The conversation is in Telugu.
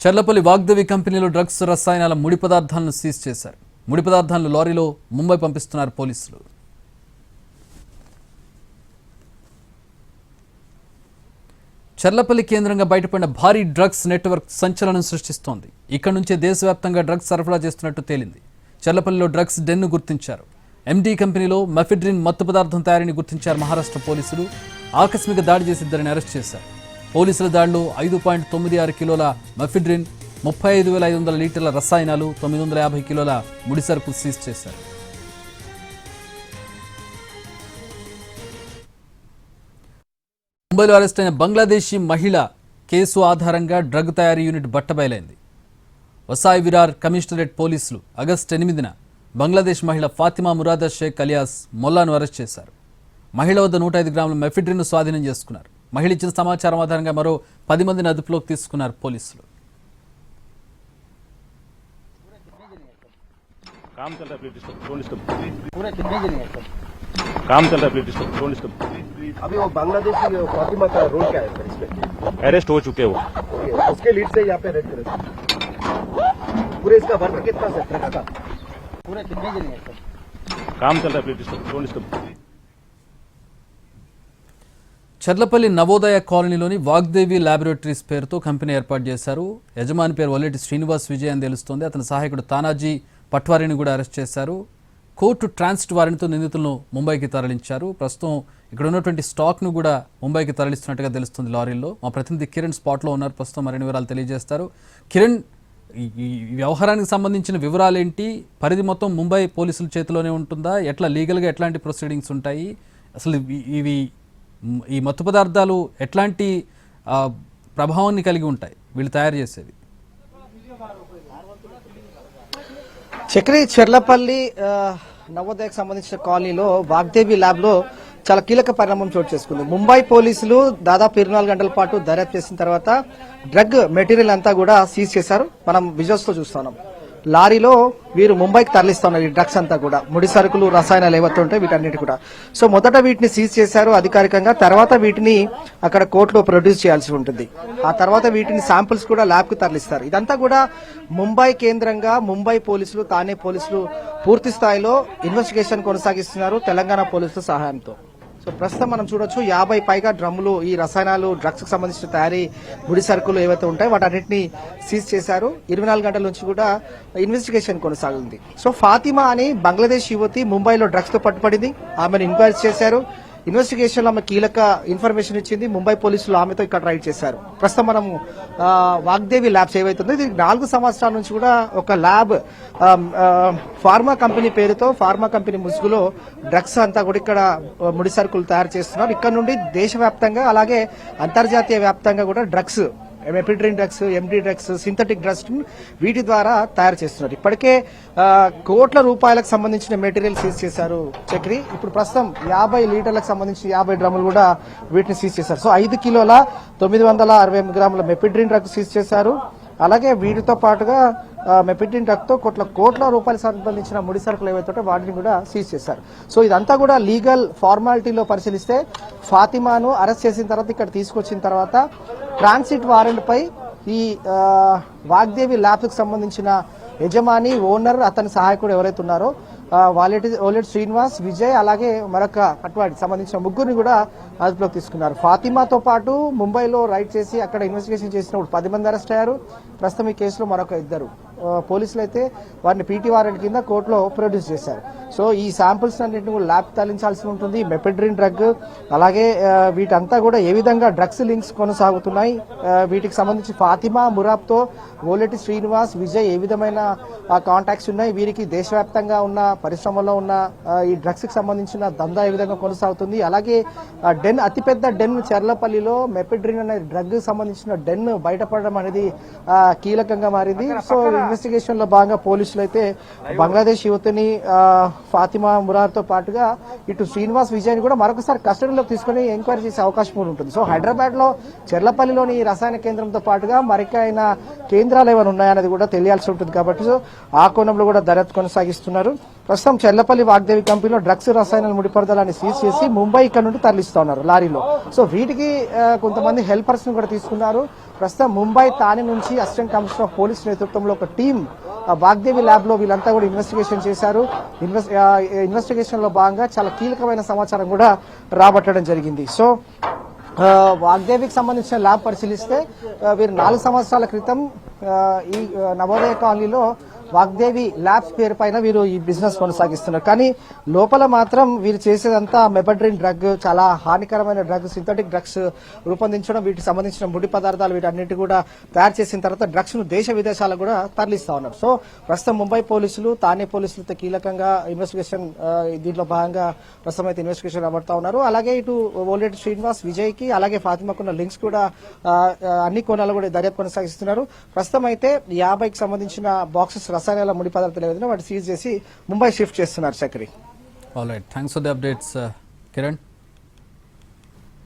చర్లపల్లి వాగ్దేవి కంపెనీలో డ్రగ్స్ రసాయనాల ముడి పదార్థాలను సీజ్ చేశారు. ముడి పదార్థాలను లారీలో ముంబై పంపిస్తున్నారు పోలీసులు. చర్లపల్లి కేంద్రంగా బయటపడిన భారీ డ్రగ్స్ నెట్వర్క్ సంచలనం సృష్టిస్తోంది. ఇక్కడి నుంచే దేశవ్యాప్తంగా డ్రగ్స్ సరఫరా చేస్తున్నట్టు తేలింది. చర్లపల్లిలో డ్రగ్స్ డెన్ను గుర్తించారు. ఎండీ కంపెనీలో మెఫిడ్రిన్ మత్తు పదార్థం తయారీని గుర్తించారు మహారాష్ట్ర పోలీసులు. ఆకస్మిక దాడి చేసి ఇద్దరిని అరెస్ట్ చేశారు. పోలీసుల దాడిలో 5.96 కిలోల మెఫిడ్రిన్, 35,500 లీటర్ల రసాయనాలు, 950 కిలోల ముడిసరుకు సీజ్ చేశారు. ముంబైలో అరెస్ట్ అయిన బంగ్లాదేశీ మహిళ కేసు ఆధారంగా డ్రగ్ తయారీ యూనిట్ బట్టబయలైంది. వసాయి విరార్ కమిషనరేట్ పోలీసులు ఆగస్టు 8న బంగ్లాదేశ్ మహిళ ఫాతిమా మురాదా షేక్ అలియాస్ మొల్లాను అరెస్ట్ చేశారు. మహిళ వద్ద 105 గ్రాముల మెఫిడ్రిన్ను స్వాధీనం చేసుకున్నారు. మహిళ ఇచ్చిన సమాచారం ఆధారంగా మరో 10 మందిని అదుపులోకి తీసుకున్నారు పోలీసులు. अभी वो बांग्लादेशी फातिमा का रोल क्या है सर इसमें? अरेस्ट हो चुके हो उसके लीड से यहाँ पे रेड करें पूरे इसका वर्क कितना है ट्रक का? पूरे कितने दिन है सर? काम चल रहा है. చర్లపల్లి నవోదయ కాలనీలోని వాగ్దేవి ల్యాబొరేటరీస్ పేరుతో కంపెనీ ఏర్పాటు చేశారు. యజమాని పేరు వల్లెటి శ్రీనివాస్ విజయ్ అని తెలుస్తోంది. అతని సహాయకుడు తానాజీ పట్వారీని కూడా అరెస్ట్ చేశారు. కోర్టు ట్రాన్సిట్ వారెంట్తో నిందితులను ముంబైకి తరలించారు. ప్రస్తుతం ఇక్కడ ఉన్నటువంటి స్టాక్ను కూడా ముంబైకి తరలిస్తున్నట్టుగా తెలుస్తుంది లారీల్లో. మా ప్రతినిధి కిరణ్ స్పాట్లో ఉన్నారు. ప్రస్తుతం మరిన్ని వివరాలు తెలియజేస్తారు. కిరణ్, ఈ వ్యవహారానికి సంబంధించిన వివరాలేంటి? పరిధి మొత్తం ముంబై పోలీసుల చేతిలోనే ఉంటుందా? ఎట్లా లీగల్గా ఎట్లాంటి ప్రొసీడింగ్స్ ఉంటాయి? అసలు ఈ మత్తు పదార్థాలు ఎట్లాంటి ప్రభావాన్ని కలిగి ఉంటాయి వీళ్ళు తయారు చేసేవి? చక్రి, చర్లపల్లి నవోదయకు సంబంధించిన కాలనీలో వాగ్దేవి ల్యాబ్ లో చాలా కీలక పరిణామం చోటు చేసుకుంది. ముంబై పోలీసులు దాదాపు 24 గంటల పాటు దర్యాప్తు చేసిన తర్వాత డ్రగ్ మెటీరియల్ అంతా కూడా సీజ్ చేశారు. మనం విజువల్స్ లో చూస్తున్నాం. లారీలో వీరు ముంబైకి తరలిస్తున్నారు ఈ డ్రగ్స్ అంతా కూడా, ముడి సరుకులు, రసాయనాలు ఏవైతే ఉంటాయి వీటన్నిటి కూడా. సో మొదట వీటిని సీజ్ చేశారు అధికారికంగా. తర్వాత వీటిని అక్కడ కోర్టులో ప్రొడ్యూస్ చేయాల్సి ఉంటుంది. ఆ తర్వాత వీటిని శాంపిల్స్ కూడా ల్యాబ్ కు తరలిస్తారు. ఇదంతా కూడా ముంబై కేంద్రంగా ముంబై పోలీసులు, తానే పోలీసులు పూర్తి స్థాయిలో ఇన్వెస్టిగేషన్ కొనసాగిస్తున్నారు తెలంగాణ పోలీసుల సహాయంతో. సో ప్రస్తుతం మనం చూడొచ్చు 50 పైగా డ్రమ్ములు ఈ రసాయనాలు, డ్రగ్స్ కు సంబంధించిన తయారీ ముడి సరుకులు ఏవైతే ఉంటాయో వాటన్నిటిని సీజ్ చేశారు. 24 గంటల నుంచి కూడా ఇన్వెస్టిగేషన్ కొనసాగుతుంది. సో ఫాతిమా అని బంగ్లాదేశ్ యువతి ముంబైలో డ్రగ్స్ తో పట్టుబడింది. ఆమెను ఎంక్వైరీ చేశారు. ఇన్వెస్టిగేషన్ లో ఆమె కీలక ఇన్ఫర్మేషన్ ఇచ్చింది. ముంబై పోలీసులు ఆమెతో ఇక్కడ రైడ్ చేశారు. ప్రస్తుతం మనము వాగ్దేవి ల్యాబ్స్ ఏవైతుందో ఇది 4 సంవత్సరాల నుంచి కూడా ఒక ల్యాబ్ ఫార్మా కంపెనీ పేరుతో, ఫార్మా కంపెనీ ముసుగులో డ్రగ్స్ అంతా కూడా ఇక్కడ ముడి సరుకులు తయారు చేస్తున్నారు. ఇక్కడ నుండి దేశవ్యాప్తంగా అలాగే అంతర్జాతీయ వ్యాప్తంగా కూడా drugs, mephedrone drugs, MD drugs, synthetic drugs వీటి ద్వారా తయారు చేస్తున్నారు. ఇప్పటికే కోట్ల రూపాయలకు సంబంధించిన మెటీరియల్ సీజ్ చేశారు చక్రి. ఇప్పుడు ప్రస్తుతం 50 లీటర్లకు సంబంధించిన 50 డ్రమ్ములు కూడా వీటిని సీజ్ చేశారు. సో 5 కిలోల 968 గ్రాముల మెఫిడ్రిన్ డ్రగ్స్ సీజ్ చేశారు. అలాగే వీటితో పాటుగా మెఫిడ్రిన్ డ్రగ్ తో కోట్ల రూపాయలకు సంబంధించిన ముడి సరుకులు ఏవైతే వాటిని కూడా సీజ్ చేశారు. సో ఇదంతా కూడా లీగల్ ఫార్మాలిటీలో పరిశీలిస్తే ఫాతిమాను అరెస్ట్ చేసిన తర్వాత ఇక్కడ తీసుకొచ్చిన తర్వాత ట్రాన్సిట్ వారెంట్ పై ఈ వాగ్దేవి ల్యాబ్స్ కు సంబంధించిన యజమాని, ఓనర్, అతని సహాయకుడు ఎవరైతే ఉన్నారో వల్లెటి శ్రీనివాస్ విజయ్ అలాగే మరొక పట్వాడికి సంబంధించిన ముగ్గురిని కూడా అదుపులోకి తీసుకున్నారు. ఫాతిమాతో పాటు ముంబైలో రైడ్ చేసి అక్కడ ఇన్వెస్టిగేషన్ చేసినప్పుడు 10 మంది అరెస్ట్ అయ్యారు. ప్రస్తుతం ఈ కేసులో మరొక 2 పోలీసులు అయితే వారిని పీటీ వారెంట్ కింద కోర్టులో ప్రొడ్యూస్ చేశారు. సో ఈ శాంపుల్స్ అన్నింటిని కూడా ల్యాబ్ తరలించాల్సి ఉంటుంది. మెఫిడ్రిన్ డ్రగ్ అలాగే వీటంతా కూడా ఏ విధంగా డ్రగ్స్ లింక్స్ కొనసాగుతున్నాయి, వీటికి సంబంధించి ఫాతిమా మురాబ్తో వల్లెటి శ్రీనివాస్ విజయ్ ఏ విధమైన కాంటాక్ట్స్ ఉన్నాయి, వీరికి దేశవ్యాప్తంగా ఉన్న పరిశ్రమలో ఉన్న ఈ డ్రగ్స్ కి సంబంధించిన దందా ఏ విధంగా కొనసాగుతుంది, అలాగే డెన్, అతిపెద్ద డెన్ చర్లపల్లిలో మెఫిడ్రిన్ అనే డ్రగ్ సంబంధించిన డెన్ బయటపడడం అనేది కీలకంగా మారింది. సో ఇన్వెస్టిగేషన్ లో భాగంగా పోలీసులు అయితే బంగ్లాదేశ్ యువతిని ఫాతిమా మురార్తో పాటుగా ఇటు శ్రీనివాస్ విజయ్ కూడా మరొకసారి కస్టడీలోకి తీసుకుని ఎంక్వైరీ చేసే అవకాశం కూడా ఉంటుంది. సో హైదరాబాద్ లో చర్లపల్లిలోని రసాయన కేంద్రంతో పాటుగా మరికైనా కేంద్రాలు ఏమైనా ఉన్నాయనేది కూడా తెలియాల్సి ఉంటుంది. కాబట్టి సో ఆ కోణంలో కూడా దర్యాప్తు కొనసాగిస్తున్నారు. ప్రస్తుతం చర్లపల్లి వాగ్దేవి కంపెనీలో డ్రగ్స్, రసాయనాల ముడి పదార్థాలను సీజ్ చేసి ముంబై ఇక్కడ నుండి తరలిస్తా ఉన్నారు లారీలో. సో వీటికి కొంతమంది హెల్పర్స్ ను కూడా తీసుకున్నారు. ప్రస్తుతం ముంబై తానే నుంచి అసిస్టెంట్ కమిషనర్ ఆఫ్ పోలీస్ నేతృత్వంలో ఒక టీం వాగ్దేవి ల్యాబ్ లో వీళ్ళంతా కూడా ఇన్వెస్టిగేషన్ చేశారు. ఇన్వెస్టిగేషన్ లో భాగంగా చాలా కీలకమైన సమాచారం కూడా రాబట్టడం జరిగింది. సో వాగ్దేవికి సంబంధించిన ల్యాబ్ పరిశీలిస్తే వీరు 4 సంవత్సరాల క్రితం ఈ నవోదయ కాలనీలో వాగ్దేవి ల్యాబ్స్ పేరు పైన వీరు ఈ బిజినెస్ కొనసాగిస్తున్నారు. కానీ లోపల మాత్రం వీరు చేసేదంతా మెబడ్రిన్ డ్రగ్, చాలా హానికరమైన డ్రగ్, సింథటిక్ డ్రగ్స్ రూపొందించడం, వీటికి సంబంధించిన ముడి పదార్థాలు వీటన్నిటి కూడా తయారు చేసిన తర్వాత డ్రగ్స్ ను దేశ విదేశాలకు కూడా తరలిస్తా ఉన్నారు. సో ప్రస్తుతం ముంబై పోలీసులు, తానే పోలీసులతో కీలకంగా ఇన్వెస్టిగేషన్ దీంట్లో భాగంగా ప్రస్తుతం అయితే ఇన్వెస్టిగేషన్ రాబడతా ఉన్నారు. అలాగే ఇటు ఓలేటి శ్రీనివాస్, విజయ్ కి అలాగే ఫాతిమాకున్న లింక్స్ కూడా అన్ని కోణాలు కూడా దర్యాప్తు కొనసాగిస్తున్నారు. ప్రస్తుతం అయితే 50కి సంబంధించిన బాక్సెస్ రసాయనాల ముడి పదార్థాలు ఏదైనా వాటి సీజ్ చేసి ముంబై షిఫ్ట్ చేస్తున్నారు. Chakri. All right, thanks for the updates Kiran.